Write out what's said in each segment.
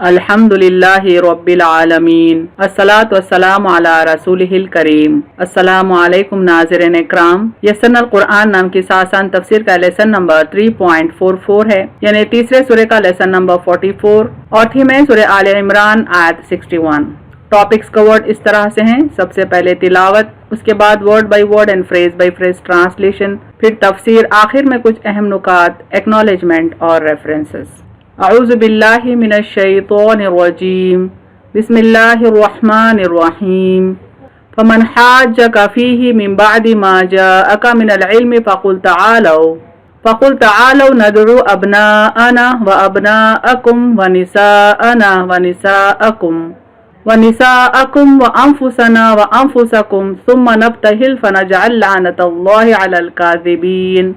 الحمدللہ رب العالمین الصلاۃ والسلام علی رسولہ الکریم۔ السلام علیکم ناظرین اکرام، یسرنا القرآن نام کی آسان تفسیر کا لیسن نمبر 3.44 ہے، یعنی تیسرے سورہ کا لیسن نمبر 44 اور تھیم ہے سورہ آل عمران آیت 61۔ ٹاپکس کورڈ اس طرح سے ہیں: سب سے پہلے تلاوت، اس کے بعد word by word and phrase by phrase translation, پھر تفسیر، آخر میں کچھ اہم نکات، ایکنالجمنٹ اور ریفرنسز۔ اعوذ باللہ من الشیطان الرجیم، بسم اللہ الرحمن الرحیم۔ فمن حاجک فیہ من بعد ما جاءک من العلم فقل تعالوا ندعو ابناءنا وابناءکم ونساءکم وانفسنا وانفسکم ثم نبتہل فنجعل لعنت اللہ علی الکاذبین۔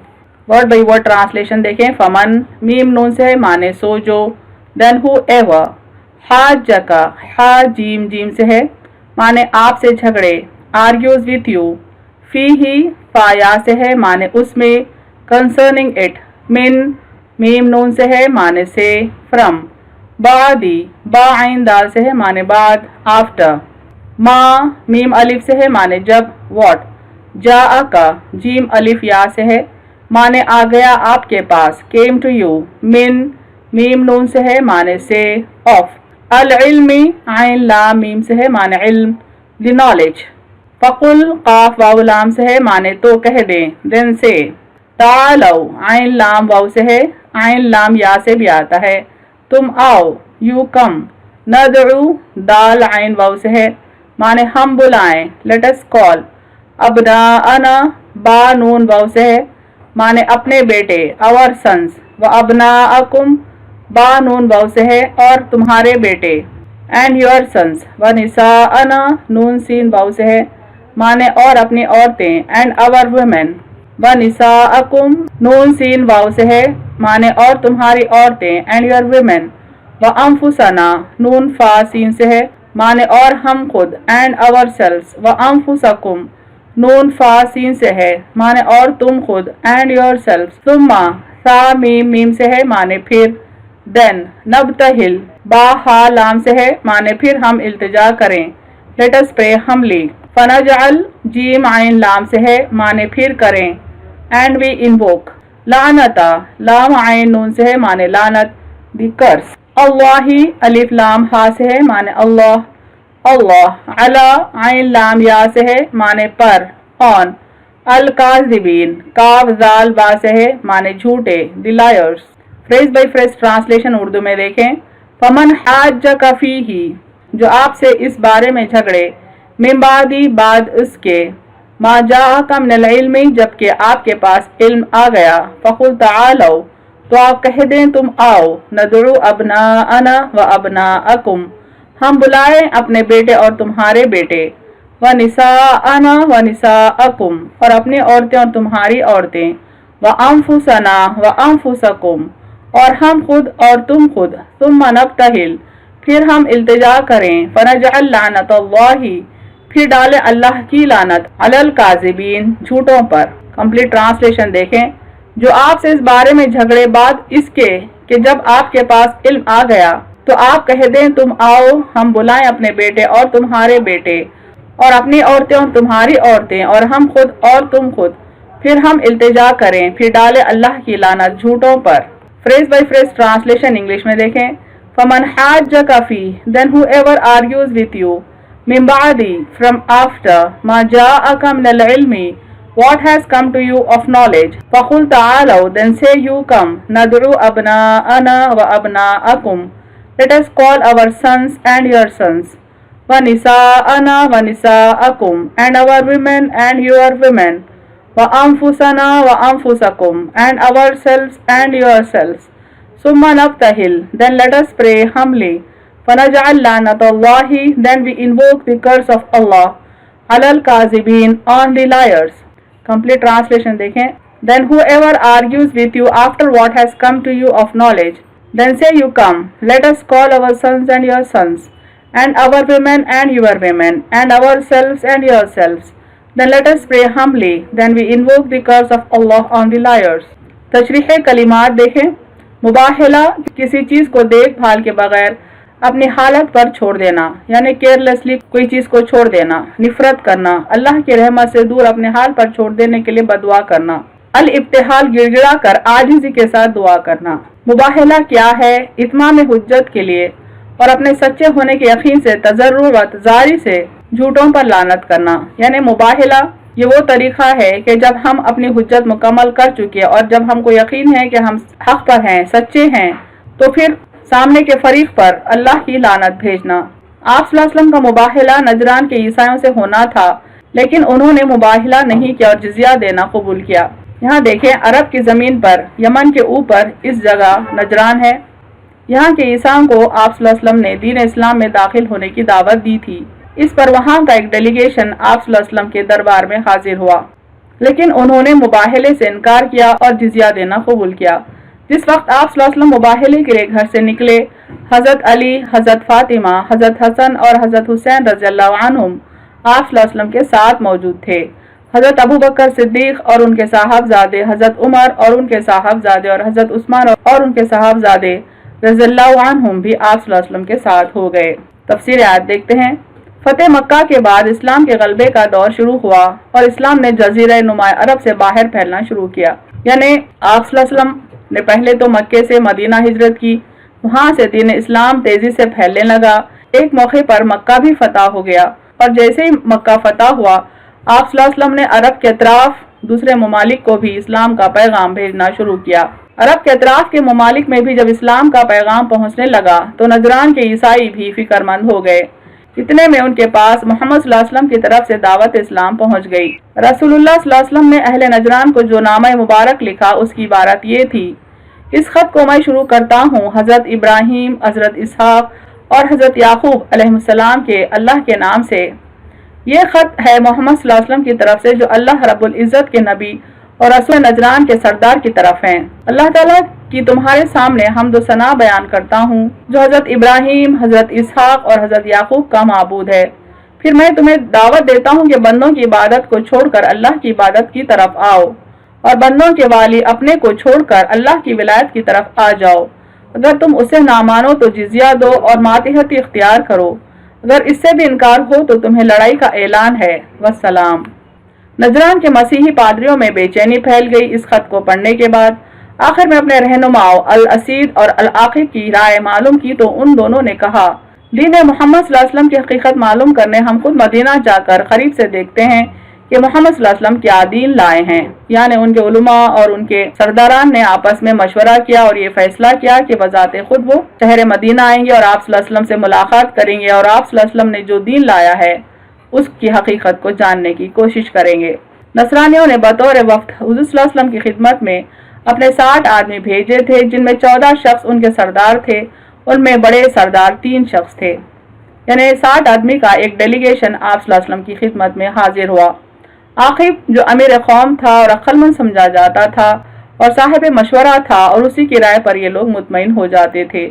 ورڈ بائی ورڈ ٹرانسلیشن دیکھیں۔ فمن میم نون سے ہے مانے سو جو، دین ہو ایور، حاجکا حا جیم جیم سے ہے مانے آپ سے جھگڑے، آرگیوز وتھ یو، فی ہی فا یا سے ہے مانے اس میں، کنسرننگ اٹ، من میم نون سے ہے مانے سے، فرم، بعدی با عین دال سے ہے مانے بعد، آفٹر، ما میم الف سے ہے مانے جب، واٹ، جا کا جیم الف یا سے ہے مانے آ گیا آپ کے پاس، came to you، من میم نون سے ہے مانے سے، آف، العلم عین لام میم سے ہے مانے علم، دی نالج، فقل قاف واو لام سے ہے مانے تو کہہ دیں، دین سے، تعالو عین لام واو سے ہے، عین لام یا سے بھی آتا ہے، تم آؤ، یو کم، ندعو دال عین واو سے ہے مانے ہم بلائیں، لیٹ اس کال، ابناءنا با نون واو سے ہے مانے اپنے بیٹے، اور سنس، و ابناءکم با نون واو سے ہے اور تمہارے بیٹے، اینڈ یور سنس، و نساءنا نون سین واو سے ہے مانے اور اپنی عورتیں، اینڈ اور ویمن، و نساءکم نون سین واو سے ہے مانے اور تمہاری عورتیں، اینڈ یور ویمن، و انفسنا نون فا سین سے ہے مانے اور ہم خود، اینڈ اور سیلفس، و انفسکم نون فا سین سے ہے مانے اور تم خود، اینڈ یور سیلف، ثم سا میم میم سے ہے مانے پھر، دین نبتہل با ہا لام سے ہے مانے پھر ہم التجا کریں، لیٹ اس پرے ہم لی، فنجعل جیم عین لام سے ہے مانے پھر کریں، اینڈ وی انووک، لعنتا لام عین نون سے ہے مانے لعنت، دی کرس، اللہ الف لام ہا سے ہے مانے اللہ، اللہ، علی عین لام یا سے ہے مانے پر، آن، الکاذبین کاف زال با سے ہے مانے جھوٹے، the liars. Phrase by phrase translation Urdu میں دیکھیں۔ فمن حاجک فیہ، جو آپ سے اس بارے میں جھگڑے، من بعدی بعد اس کے، ما جاءک من العلم جبکہ آپ کے پاس علم آ گیا، فقل تعالوا تو آپ کہہ دیں تم آؤ، ندعو ابناءنا و ابناءکم ہم بلائیں اپنے بیٹے اور تمہارے بیٹے، وَنِسَاءَنَا وَنِسَاءَكُمْ اور اپنی عورتیں اور تمہاری عورتیں، وَأَنفُسَنَا وَأَنفُسَكُمْ اور ہم خود اور تم خود، ثُمَّ نَبْتَہِلْ پھر ہم التجا کریں، فَنَجْعَلْ لَعْنَتَ اللَّهِ پھر ڈالے اللہ کی لعنت، عَلَى الْكَاذِبِينَ جھوٹوں پر۔ کمپلیٹ ٹرانسلیشن دیکھیں۔ جو آپ سے اس بارے میں جھگڑے بعد اس کے کہ جب آپ کے پاس علم آ گیا تو آپ کہہ دیں تم آؤ، ہم بلائیں اپنے بیٹے اور تمہارے بیٹے اور اپنی عورتیں اور تمہاری عورتیں اور ہم خود اور تم خود، پھر ہم التجا کریں، پھر ڈالے اللہ کی لعنت جھوٹوں پر۔ Phrase by phrase translation English میں دیکھیں۔ فمن حاجک فیہ then whoever argues with you من بعد from after ما جاءک من العلم what has come to you of knowledge فقل تعالوا then say you come ندعو ابناءنا وابناءکم let us call our sons and your sons وَنِسَاءَنَا وَنِسَاءَكُمْ and our women and your women وَأَنفُسَنَا وَأَنفُسَكُمْ and ourselves and yourselves ثُمَّ نَبْتَهِلْ then let us pray humbly فَنَجْعَلْ لَعْنَتَ اللَّهِ then we invoke the curse of Allah عَلَى الْكَاذِبِينَ on the liars۔ Complete translation دیکھیں۔ Then whoever argues with you after what has come to you of knowledge then say you come, let us call our sons and your sons, and our women and your women, and ourselves and yourselves. Then let us pray humbly, then we invoke the curse of Allah on the liars. تشریح کلمات دیکھیں۔ مباہلہ کسی چیز کو دیکھ بھال کے بغیر اپنی حالت پر چھوڑ دینا یعنی کیئرلیسلی کوئی چیز کو چھوڑ دینا، نفرت کرنا، اللہ کی رحمت سے دور اپنے حال پر چھوڑ دینے کے لیے بددعا کرنا، الابتحال گڑ گڑا کر عاجزی کے ساتھ دعا کرنا۔ مباہلہ کیا ہے؟ اتمام حجت کے لیے اور اپنے سچے ہونے کے یقین سے تضرعات زاری سے جھوٹوں پر لعنت کرنا، یعنی مباہلہ یہ وہ طریقہ ہے کہ جب ہم اپنی حجت مکمل کر چکے اور جب ہم کو یقین ہے کہ ہم حق پر ہیں، سچے ہیں، تو پھر سامنے کے فریق پر اللہ کی لعنت بھیجنا۔ آپ صلی اللہ علیہ وسلم کا مباہلہ نجران کے عیسائیوں سے ہونا تھا، لیکن انہوں نے مباہلہ نہیں کیا اور جزیہ دینا قبول کیا۔ یہاں دیکھیں عرب کی زمین پر یمن کے اوپر اس جگہ نجران ہے، یہاں کے عیسائیوں کو آپ صلی اللہ علیہ وسلم نے دین اسلام میں داخل ہونے کی دعوت دی تھی۔ اس پر وہاں کا ایک ڈیلیگیشن آپ صلی اللہ علیہ وسلم کے دربار میں حاضر ہوا، لیکن انہوں نے مباہلے سے انکار کیا اور جزیہ دینا قبول کیا۔ جس وقت آپ صلی اللہ علیہ وسلم مباہلے کے لیے گھر سے نکلے، حضرت علی، حضرت فاطمہ، حضرت حسن اور حضرت حسین رضی اللہ عنہم آپ صلی اللہ علیہ وسلم کے ساتھ موجود تھے۔ حضرت ابو بکر صدیق اور ان کے صاحبزادے حضرت عمر اور ان کے صاحبزادے اور حضرت عثمان اور ان کے صاحبزادے رضی اللہ عنہم بھی آپ صلی اللہ علیہ وسلم کے ساتھ ہو گئے۔ تفسیر آیت دیکھتے ہیں۔ فتح مکہ کے بعد اسلام کے غلبے کا دور شروع ہوا اور اسلام نے جزیرہ نما عرب سے باہر پھیلنا شروع کیا، یعنی آپ صلی اللہ علیہ وسلم نے پہلے تو مکے سے مدینہ ہجرت کی، وہاں سے دین اسلام تیزی سے پھیلنے لگا۔ ایک موقع پر مکہ بھی فتح ہو گیا اور جیسے ہی مکہ فتح ہوا، آپ صلی اللہ علیہ وسلم نے عرب کے اطراف دوسرے ممالک کو بھی اسلام کا پیغام بھیجنا شروع کیا۔ عرب کے اطراف کے ممالک میں بھی جب اسلام کا پیغام پہنچنے لگا تو نجران کے عیسائی بھی فکر مند ہو گئے۔ اتنے میں ان کے پاس محمد صلی اللہ علیہ وسلم کی طرف سے دعوت اسلام پہنچ گئی۔ رسول اللہ صلی اللہ علیہ وسلم نے اہل نجران کو جو نامہ مبارک لکھا اس کی عبارت یہ تھی: اس خط کو میں شروع کرتا ہوں حضرت ابراہیم، حضرت اسحاق اور حضرت یعقوب علیہ السلام کے اللہ کے نام سے۔ یہ خط ہے محمد صلی اللہ علیہ وسلم کی طرف سے جو اللہ رب العزت کے نبی اور رسول نجران کے سردار کی طرف ہیں۔ اللہ تعالیٰ کی تمہارے سامنے حمد و ثنا بیان کرتا ہوں جو حضرت ابراہیم، حضرت اسحاق اور حضرت یعقوب کا معبود ہے۔ پھر میں تمہیں دعوت دیتا ہوں کہ بندوں کی عبادت کو چھوڑ کر اللہ کی عبادت کی طرف آؤ اور بندوں کے والی اپنے کو چھوڑ کر اللہ کی ولایت کی طرف آ جاؤ۔ اگر تم اسے نہ مانو تو جزیہ دو اور ماتحتی اختیار کرو، اگر اس سے بھی انکار ہو تو تمہیں لڑائی کا اعلان ہے۔ والسلام۔ نجران کے مسیحی پادریوں میں بے چینی پھیل گئی اس خط کو پڑھنے کے بعد۔ آخر میں اپنے رہنماؤں الاسید اور العاقب کی رائے معلوم کی تو ان دونوں نے کہا: دین محمد صلی اللہ علیہ وسلم کی حقیقت معلوم کرنے ہم خود مدینہ جا کر قریب سے دیکھتے ہیں کہ محمد صلی اللہ علیہ وسلم کیا دین لائے ہیں۔ یعنی ان کے علماء اور ان کے سرداران نے آپس میں مشورہ کیا اور یہ فیصلہ کیا کہ بذات خود وہ شہر مدینہ آئیں گے اور آپ صلی اللہ علیہ وسلم سے ملاقات کریں گے اور آپ صلی اللہ علیہ وسلم نے جو دین لایا ہے اس کی حقیقت کو جاننے کی کوشش کریں گے۔ نصرانیوں نے بطور وفد حضور صلی اللہ علیہ وسلم کی خدمت میں اپنے 60 آدمی بھیجے تھے، جن میں 14 شخص ان کے سردار تھے، ان میں بڑے سردار 3 شخص تھے، یعنی 60 آدمی کا ایک ڈیلیگیشن آپ صلی اللہ علیہ وسلم کی خدمت میں حاضر ہوا۔ عاقب جو امیر قوم تھا اور عقل مند سمجھا جاتا تھا اور صاحب مشورہ تھا اور اسی کی رائے پر یہ لوگ مطمئن ہو جاتے تھے،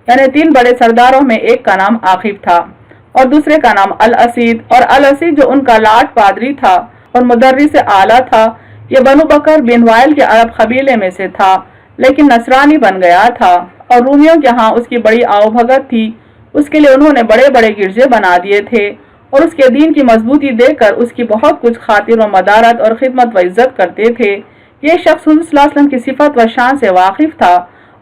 یعنی 3 بڑے سرداروں میں ایک کا نام عاقب تھا اور دوسرے کا نام الاسید، اور الاسید جو ان کا لاٹ پادری تھا اور مدرس اعلیٰ تھا، یہ بنو بکر بن وائل کے عرب قبیلے میں سے تھا لیکن نصرانی بن گیا تھا اور رومیوں کے ہاں اس کی بڑی آؤ بھگت تھی، اس کے لیے انہوں نے بڑے بڑے گرجے بنا دیے تھے اور اس کے دین کی مضبوطی دے کر اس کی بہت کچھ خاطر و مدارت اور خدمت و عزت کرتے تھے۔ یہ شخص حضور صلی اللہ علیہ وسلم کی صفت و شان سے واقف تھا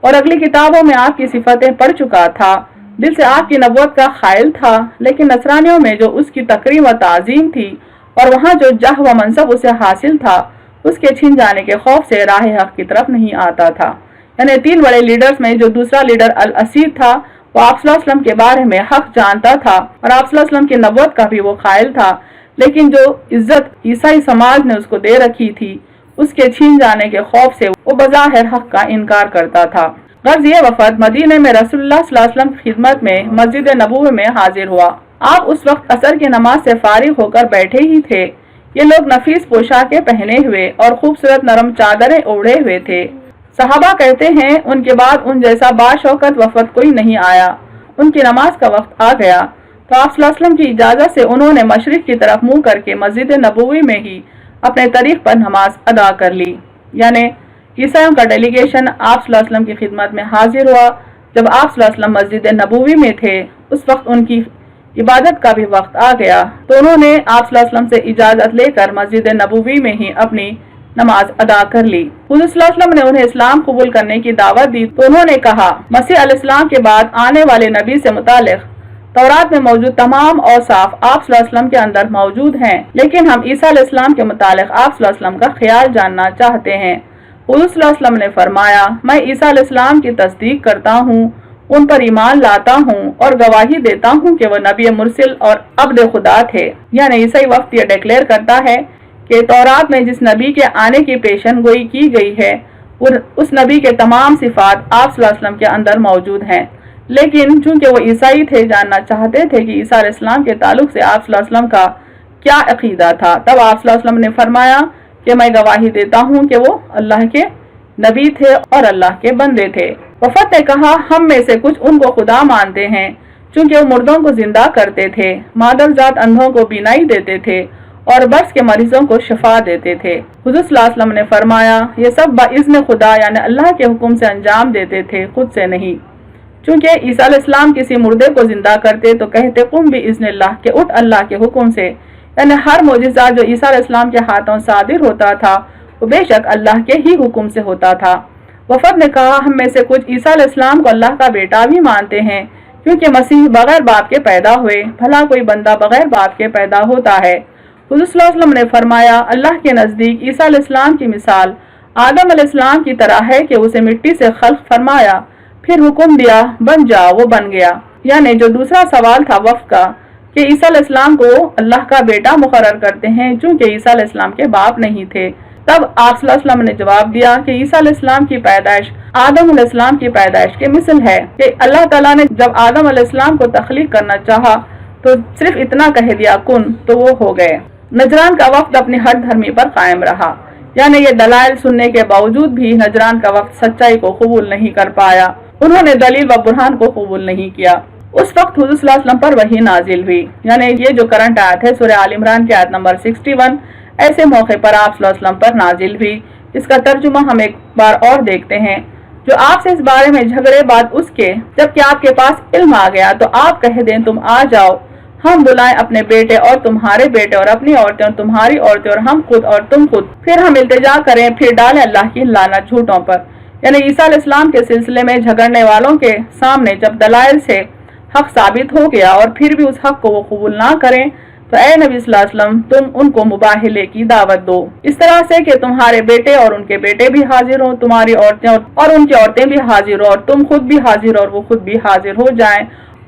اور اگلی کتابوں میں آپ کی صفتیں پڑھ چکا تھا، دل سے آپ کی نبوت کا قائل تھا، لیکن نصرانیوں میں جو اس کی تکریم و تعظیم تھی اور وہاں جو جہ و منصب اسے حاصل تھا اس کے چھن جانے کے خوف سے راہ حق کی طرف نہیں آتا تھا۔ یعنی 3 بڑے لیڈرز میں جو دوسرا لیڈر الاسید تھا وہ آپ صلی اللہ علیہ وسلم کے بارے میں حق جانتا تھا اور آپ صلی اللہ علیہ وسلم کی نبوت کا بھی وہ قائل تھا، لیکن جو عزت عیسائی سماج نے اس کو دے رکھی تھی اس کے چھین جانے کے خوف سے وہ بظاہر حق کا انکار کرتا تھا۔ غرض یہ وفد مدینے میں رسول اللہ صلی اللہ علیہ وسلم کی خدمت میں مسجد نبوی میں حاضر ہوا۔ آپ اس وقت عصر کی نماز سے فارغ ہو کر بیٹھے ہی تھے۔ یہ لوگ نفیس پوشاکیں پہنے ہوئے اور خوبصورت نرم چادریں اوڑھے ہوئے تھے۔ صحابہ کہتے ہیں ان کے بعد ان جیسا باشوکت وفد کوئی نہیں آیا۔ ان کی نماز کا وقت آ گیا تو آپ صلی اللہ علیہ وسلم کی اجازت سے انہوں نے مشرق کی طرف منہ کر کے مسجد نبوی میں ہی اپنے طریق پر نماز ادا کر لی۔ یعنی عیسائیوں کا ڈیلیگیشن آپ صلی اللہ علیہ وسلم کی خدمت میں حاضر ہوا جب آپ صلی اللہ علیہ وسلم مسجد نبوی میں تھے اس وقت ان کی عبادت کا بھی وقت آ گیا تو انہوں نے آپ صلی اللہ علیہ وسلم سے اجازت لے کر مسجد نبوی میں ہی اپنی نماز ادا کر لی۔ حضور صلی اللہ علیہ وسلم نے انہیں اسلام قبول کرنے کی دعوت دی تو انہوں نے کہا مسیح علیہ السلام کے بعد آنے والے نبی سے متعلق تورات میں موجود تمام اوصاف آپ صلی اللہ علیہ وسلم کے اندر موجود ہیں، لیکن ہم عیسیٰ علیہ السلام کے متعلق آپ صلی اللہ علیہ وسلم کا خیال جاننا چاہتے ہیں۔ حضور صلی اللہ علیہ وسلم نے فرمایا میں عیسیٰ علیہ السلام کی تصدیق کرتا ہوں، ان پر ایمان لاتا ہوں اور گواہی دیتا ہوں کہ وہ نبی مرسل اور عبد خدا تھے۔ یعنی عیسائی وفد یہ ڈکلیئر کرتا ہے کہ تورات میں جس نبی کے آنے کی پیشن گوئی کی گئی ہے اس نبی کے تمام صفات آپ صلی اللہ علیہ وسلم کے اندر موجود ہیں، لیکن چونکہ وہ عیسائی تھے جاننا چاہتے تھے کہ عیسیٰ علیہ السلام کے تعلق سے آپ صلی اللہ علیہ وسلم کا کیا عقیدہ تھا، تب آپ صلی اللہ علیہ وسلم نے فرمایا کہ میں گواہی دیتا ہوں کہ وہ اللہ کے نبی تھے اور اللہ کے بندے تھے۔ وفد نے کہا ہم میں سے کچھ ان کو خدا مانتے ہیں چونکہ وہ مردوں کو زندہ کرتے تھے، مادر ذات اندھوں کو بینائی دیتے تھے اور برس کے مریضوں کو شفا دیتے تھے۔ حضور صلی اللہ علیہ وسلم نے فرمایا یہ سب باذن خدا یعنی اللہ کے حکم سے انجام دیتے تھے، خود سے نہیں۔ چونکہ عیسیٰ علیہ السلام کسی مردے کو زندہ کرتے تو کہتے قم باذن اللہ کہ اٹھ اللہ کے حکم سے، یعنی ہر معجزہ جو عیسیٰ علیہ السلام کے ہاتھوں صادر ہوتا تھا وہ بے شک اللہ کے ہی حکم سے ہوتا تھا۔ وفد نے کہا ہم میں سے کچھ عیسیٰ علیہ السلام کو اللہ کا بیٹا بھی مانتے ہیں کیونکہ مسیح بغیر باپ کے پیدا ہوئے، بھلا کوئی بندہ بغیر باپ کے پیدا ہوتا ہے۔ حضور صلی اللہ علیہ وسلم نے فرمایا اللہ کے نزدیک عیسیٰ علیہ السلام کی مثال آدم علیہ السلام کی طرح ہے کہ اسے مٹی سے خلق فرمایا، پھر حکم دیا بن جا، وہ بن گیا۔ یعنی جو دوسرا سوال تھا وفد کا کہ عیسیٰ علیہ السلام کو اللہ کا بیٹا مقرر کرتے ہیں چونکہ عیسیٰ علیہ السلام کے باپ نہیں تھے، تب آپ صلی اللہ علیہ وسلم نے جواب دیا کہ عیسیٰ علیہ السلام کی پیدائش آدم علیہ السلام کی پیدائش کے مثل ہے کہ اللہ تعالیٰ نے جب آدم علیہ السلام کو تخلیق کرنا چاہا تو صرف اتنا کہہ دیا کن تو وہ ہو گئے۔ نجران کا وفد اپنی ہٹ دھرمی پر قائم رہا، یعنی یہ دلائل سننے کے باوجود بھی نجران کا وفد سچائی کو قبول نہیں کر پایا، انہوں نے دلیل و برہان کو قبول نہیں کیا۔ اس وقت حضور صلی اللہ علیہ وسلم پر وحی نازل ہوئی، یعنی یہ جو کرنٹ آیت ہے سورہ آل عمران کی آیت نمبر 61 ایسے موقع پر آپ صلی اللہ علیہ وسلم پر نازل ہوئی۔ اس کا ترجمہ ہم ایک بار اور دیکھتے ہیں۔ جو آپ سے اس بارے میں جھگڑے بعد اس کے جبکہ آپ کے پاس علم آ گیا تو آپ کہہ دیں تم آ جاؤ، ہم بلائیں اپنے بیٹے اور تمہارے بیٹے اور اپنی عورتیں اور تمہاری عورتیں اور ہم خود اور تم خود، پھر ہم التجا کریں، پھر ڈالیں اللہ کی لعنت جھوٹوں پر۔ یعنی عیسیٰ علیہ السلام کے سلسلے میں جھگڑنے والوں کے سامنے جب دلائل سے حق ثابت ہو گیا اور پھر بھی اس حق کو وہ قبول نہ کریں تو اے نبی صلی اللہ علیہ وسلم تم ان کو مباہلے کی دعوت دو، اس طرح سے کہ تمہارے بیٹے اور ان کے بیٹے بھی حاضر ہوں، تمہاری عورتیں اور ان کی عورتیں بھی حاضر ہوں، اور تم خود بھی حاضر اور وہ خود بھی حاضر ہو جائیں،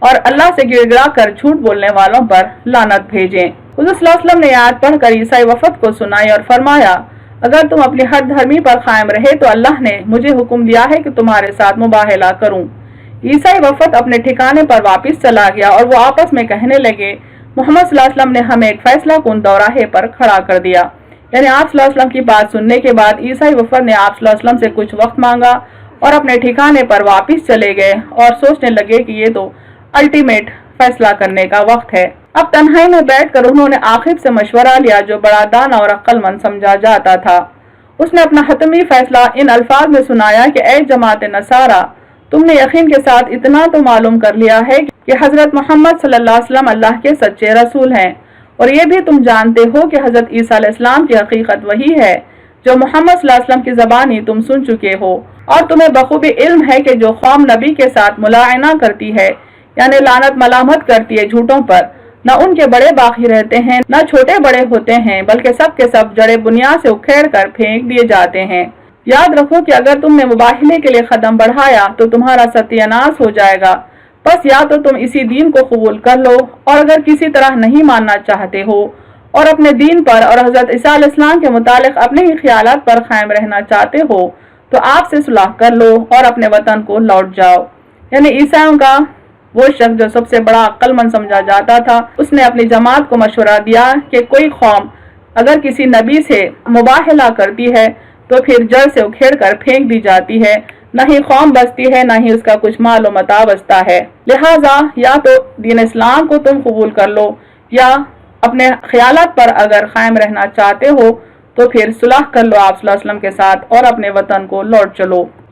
اور اللہ سے گڑ گڑا کر جھوٹ بولنے والوں پر لعنت بھیجیں۔ حضور صلی اللہ علیہ وسلم نے آیت پڑھ کر عیسائی وفد کو سنائی اور فرمایا اگر تم اپنی ہر دھرمی پر قائم رہے تو اللہ نے مجھے حکم دیا ہے کہ تمہارے ساتھ مباہلہ کروں۔ عیسائی وفد اپنے ٹھکانے پر واپس چلا گیا اور وہ آپس میں کہنے لگے محمد صلی اللہ علیہ وسلم نے ہمیں ایک فیصلہ کن دوراہے پر کھڑا کر دیا۔ یعنی آپ صلی اللہ علیہ وسلم کی بات سننے کے بعد عیسائی وفد نے آپ صلی اللہ علیہ وسلم سے کچھ وقت مانگا اور اپنے ٹھکانے پر واپس چلے گئے اور سوچنے لگے کہ یہ تو الٹیمیٹ فیصلہ کرنے کا وقت ہے۔ اب تنہائی میں بیٹھ کر انہوں نے عاقب سے مشورہ لیا جو بڑا دانا اور عقل مند سمجھا جاتا تھا۔ اس نے اپنا حتمی فیصلہ ان الفاظ میں سنایا کہ اے جماعت نصارہ، تم نے یقین کے ساتھ اتنا تو معلوم کر لیا ہے کہ حضرت محمد صلی اللہ علیہ وسلم اللہ کے سچے رسول ہیں، اور یہ بھی تم جانتے ہو کہ حضرت عیسیٰ علیہ السلام کی حقیقت وہی ہے جو محمد صلی اللہ علیہ وسلم کی زبانی تم سن چکے ہو، اور تمہیں بخوبی علم ہے کہ جو قوم نبی کے ساتھ ملاعنہ کرتی ہے یعنی لعنت ملامت کرتی ہے جھوٹوں پر، نہ ان کے بڑے باقی رہتے ہیں نہ چھوٹے بڑے ہوتے ہیں، بلکہ سب کے سب جڑے بنیاد سے اکھیڑ کر پھینک دیے جاتے ہیں۔ یاد رکھو کہ اگر تم نے مباہلے کے لیے قدم بڑھایا تو تمہارا ستیہ ناش ہو جائے گا، بس یا تو تم اسی دین کو قبول کر لو، اور اگر کسی طرح نہیں ماننا چاہتے ہو اور اپنے دین پر اور حضرت عیسیٰ علیہ السلام کے متعلق اپنے ہی خیالات پر قائم رہنا چاہتے ہو تو آپ سے صلح کر لو اور اپنے وطن کو لوٹ جاؤ۔ یعنی عیسائیوں کا وہ شخص جو سب سے بڑا عقل مند سمجھا جاتا تھا، اس نے اپنی جماعت کو مشورہ دیا کہ کوئی قوم اگر کسی نبی سے مباہلہ کرتی ہے تو پھر جڑ سے اکھیڑ کر پھینک دی جاتی ہے، نہ ہی قوم بستی ہے نہ ہی اس کا کچھ مال و متاع بستا ہے۔ لہٰذا یا تو دین اسلام کو تم قبول کر لو یا اپنے خیالات پر اگر قائم رہنا چاہتے ہو تو پھر صلح کر لو آپ صلی اللہ علیہ وسلم کے ساتھ اور اپنے وطن کو لوٹ چلو۔